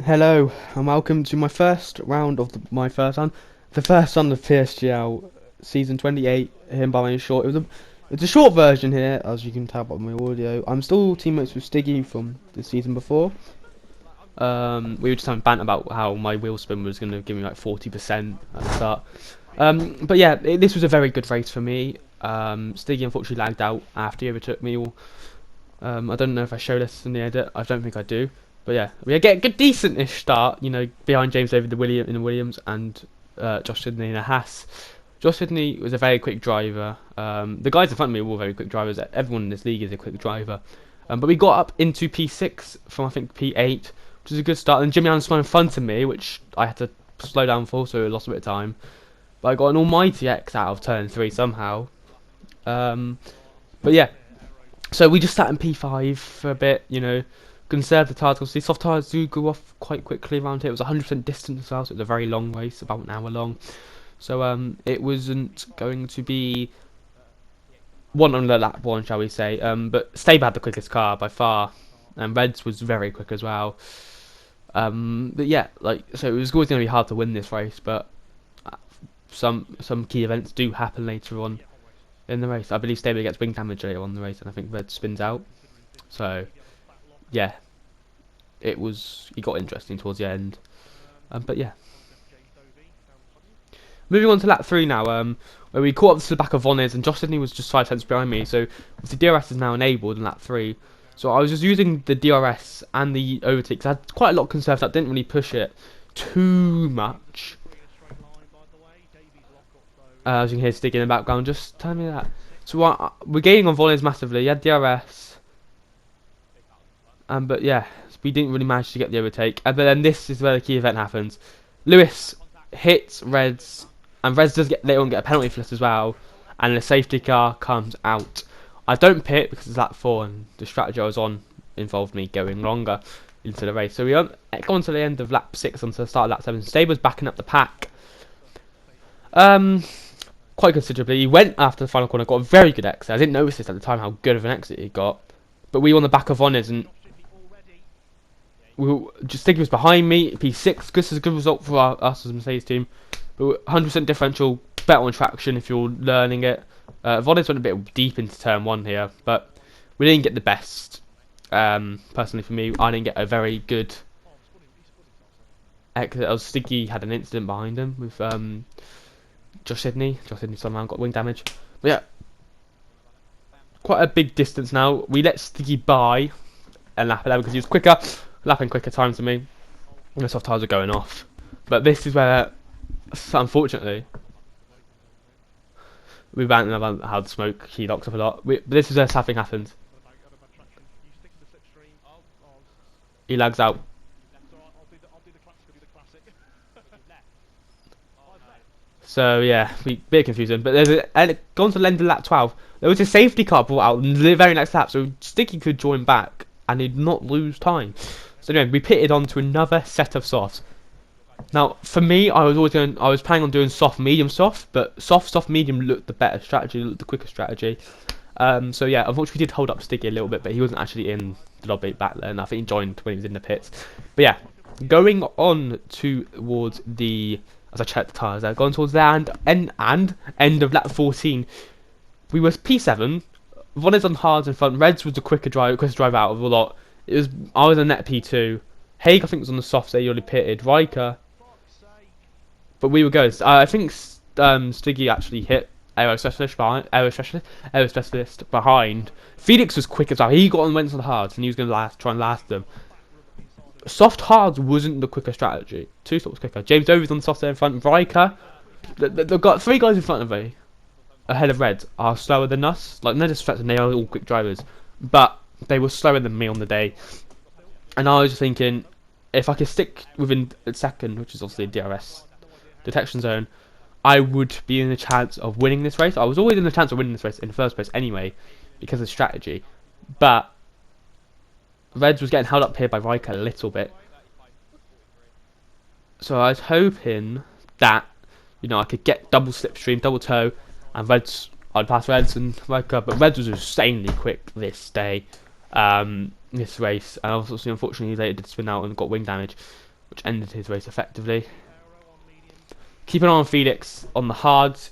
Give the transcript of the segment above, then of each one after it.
Hello and welcome to my first round of my first round, the first round of PSGL season 28. Him by my short. It's a short version here, as you can tell by my audio. I'm still teammates with Stiggy from the season before. We were just having banter about how my wheel spin was going to give me like 40% at the start. But yeah, this was a very good race for me. Stiggy unfortunately lagged out after he overtook me. I don't know if I show this in the edit. I don't think I do. But yeah, we get a good, decent-ish start, you know, behind James David in the Williams and Josh Sidney in a Haas. Josh Sidney was a very quick driver. The guys in front of me were all very quick drivers. Everyone in this league is a quick driver. But we got up into P6 from, I think, P8, which is a good start. And Jimmy Allen's in front of me, which I had to slow down for, so I lost a bit of time. But I got an almighty X out of turn 3 somehow. But yeah, so we just sat in P5 for a bit, you know. Conserve the tyres, because these soft tyres do go off quite quickly around here. It was 100% distance as well, so it was a very long race, about an hour long. So it wasn't going to be one on the lap one, shall we say. But Stable had the quickest car by far, and Reds was very quick as well. But yeah, so it was always going to be hard to win this race, but some key events do happen later on in the race. I believe Stable gets wing damage later on in the race, and I think Red spins out. So yeah, it got interesting towards the end. But yeah, moving on to lap 3 now, where we caught up to the back of Vonnes, and Josh Sidney was just 5 tenths behind me. So the DRS is now enabled in lap 3. So I was just using the DRS and the overtake, because I had quite a lot of conserve that didn't really push it too much. As you can hear Stig in the background, just tell me that. So we're gaining on Vonnes massively. He had DRS. But yeah, we didn't really manage to get the overtake. But then this is where the key event happens. Lewis hits Reds, and Reds does later on get a penalty for this as well, and the safety car comes out. I don't pit because it's lap 4, and the strategy I was on involved me going longer into the race. So we gone to the end of lap 6 onto the start of lap 7. Stable's backing up the pack. Quite considerably. He went after the final corner, got a very good exit. I didn't notice this at the time how good of an exit he got. But we were on the back of Vonnes, and Stiggy was behind me, P6. This is a good result for us as a Mercedes team. But 100% differential, better on traction if you're learning it. Vonnes went a bit deep into turn 1 here, but we didn't get the best. Personally for me, I didn't get a very good exit. Stiggy had an incident behind him with Josh Sidney. Josh Sidney somehow got wing damage. But yeah, quite a big distance now. We let Stiggy by and lap 11 because he was quicker. Lapping quicker times than me, and the soft tyres are going off. But this is where, unfortunately, we ran about how the smoke he locks up a lot. But this is where sad thing happens. He lags out. So yeah, bit confusing. But there's gone to the end of lap 12. There was a safety car brought out in the very next lap, so Sticky could join back and he'd not lose time. So anyway, we pitted on to another set of softs. Now, for me, I was planning on doing soft, medium, soft, but soft, medium looked the better strategy, looked the quicker strategy. So yeah, unfortunately, we did hold up Stiggy a little bit, but he wasn't actually in the lobby back then. I think he joined when he was in the pits. But yeah, going on towards the, as I checked the tyres, going towards the end of lap 14, we was P7. Vonnes on hards in front. Reds was the quickest driver out of a lot. I was a net P2. Haig, I think, was on the soft, so he already pitted. Riker, but we were good. I think Stiggy actually hit Aero Specialist behind. Felix was quick as well. He got on, went on the hards, and he was going to try and last them. Soft hards wasn't the quicker strategy. Two stops quicker. James Dover's on the soft there in front. Riker, they've got 3 guys in front of me ahead of Reds are slower than us. Like, no disrespect, they are all quick drivers, but they were slower than me on the day. And I was just thinking, if I could stick within a second, which is obviously a DRS detection zone, I would be in a chance of winning this race. I was always in a chance of winning this race in the first place anyway, because of strategy. But Reds was getting held up here by Riker a little bit. So I was hoping that, you know, I could get double slipstream, double toe, and I'd pass Reds and Riker. But Reds was insanely quick this day. This race, and obviously unfortunately later did spin out and got wing damage. which ended his race effectively. Keep an eye on Felix on the hards.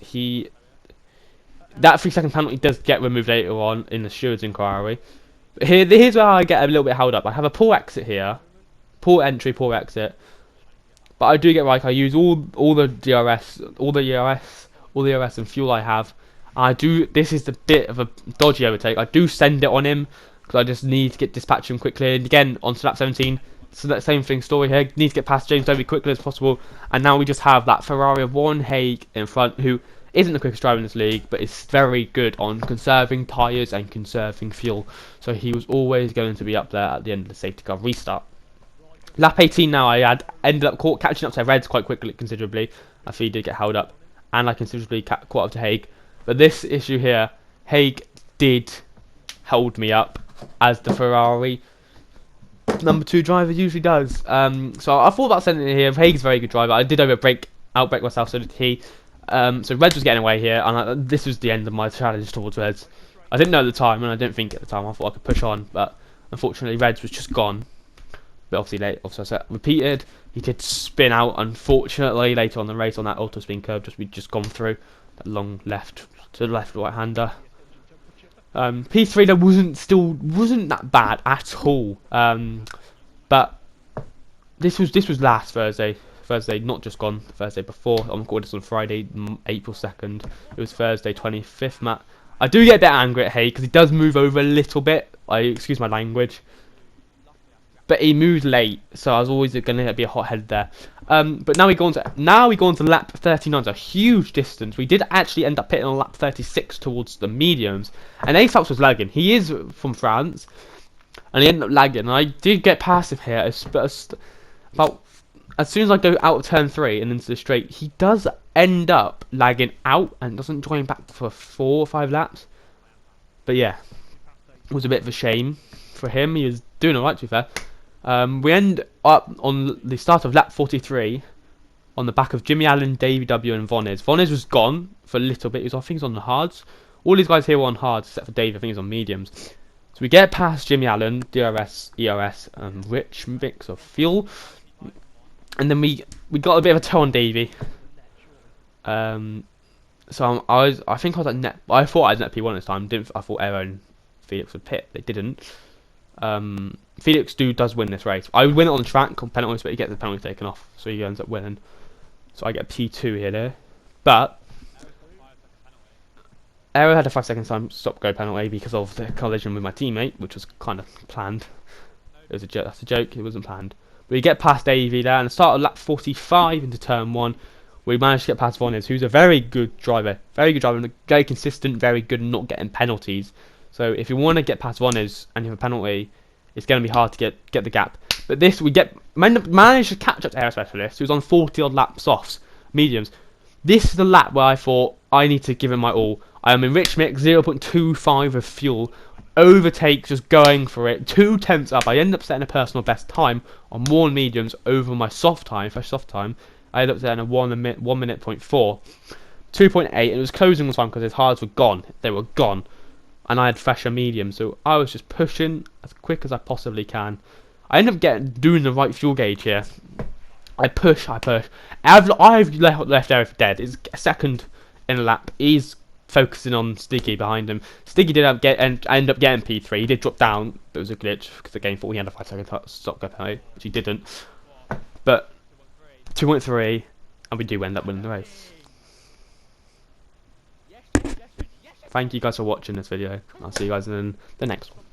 That 3-second penalty does get removed later on in the steward's inquiry. But here's where I get a little bit held up. I have a poor exit here, poor entry, poor exit. But I do get right. I use all the DRS, all the ERS and fuel I have. I do. This is the bit of a dodgy overtake. I do send it on him because I just need to dispatch him quickly. And again, on to lap 17. So that same thing story here. Need to get past James Doby quickly as possible. And now we just have that Ferrari of Warren Haig in front, who isn't the quickest driver in this league, but is very good on conserving tyres and conserving fuel. So he was always going to be up there at the end of the safety car restart. Lap 18 now, I ended up catching up to Reds quite quickly, considerably, after he did get held up. And I considerably caught up to Haig. But this issue here, Haig did hold me up, as the Ferrari number 2 driver usually does. So I thought about sending it here. Haig's a very good driver. I did outbrake myself, so did he. So Reds was getting away here, and this was the end of my challenge towards Reds. I didn't know at the time, and I didn't think at the time. I thought I could push on, but unfortunately Reds was just gone. But obviously late, also repeated. He did spin out, unfortunately, later on the race on that auto spin curve. We'd just gone through that long left to the left right hander. P3 there wasn't that bad at all. But this was last Thursday, not just gone Thursday before. I'm recording this on Friday, April 2nd. It was Thursday 25th, Matt. I do get a bit angry at Hay because he does move over a little bit. Excuse my language. But he moved late, so I was always going to be a hothead there. But now we go on to lap 39, so a huge distance. We did actually end up pitting on lap 36 towards the mediums, and ASAPS was lagging. He is from France, and he ended up lagging. And I did get past him here, about as soon as I go out of turn 3 and into the straight, he does end up lagging out and doesn't join back for 4 or 5 laps. But yeah, it was a bit of a shame for him. He was doing alright, to be fair. We end up on the start of lap 43 on the back of Jimmy Allen, Davey W and Vonez. Vonez was gone for a little bit. I think he was on the hards. All these guys here were on hards except for Davey. I think he's on mediums. So we get past Jimmy Allen, DRS, ERS and rich mix of fuel. And then we got a bit of a toe on Davey. So I think I was at net. I thought I was net P1 this time. I thought Aero and Felix would pit. They didn't. Felix does win this race. I win it on the track on penalties, but he gets the penalty taken off, so he ends up winning. So I get P2 here there. But Aero had a 5-second time stop go penalty because of the collision with my teammate, which was kind of planned. It was a joke. That's a joke. It wasn't planned. But we get past AV there, and the start of lap 45 into turn 1. We managed to get past Vonez, who's a very good driver, very consistent, very good, and not getting penalties. So if you want to get past Vonez and you have a penalty, it's going to be hard to get the gap. But this, managed to catch up to Air Specialist, who's on 40 odd lap softs, mediums. This is the lap where I thought I need to give it my all. I am in rich mix, 0.25 of fuel, overtake, just going for it, 2 tenths up. I end up setting a personal best time on more mediums over my soft time, fresh soft time. I ended up setting a 1 minute 0.4, 2.8, and it was closing time because his hards were gone. They were gone. And I had fresher medium, so I was just pushing as quick as I possibly can. I ended up doing the right fuel gauge here. I push. I've left Eric for dead. It's second in a lap. He's focusing on Stiggy behind him. Stiggy did end up getting P3. He did drop down, but it was a glitch because the game thought he had a 5-second stop go penalty, which he didn't. But 2.3, and we do end up winning the race. Thank you guys for watching this video. I'll see you guys in the next one.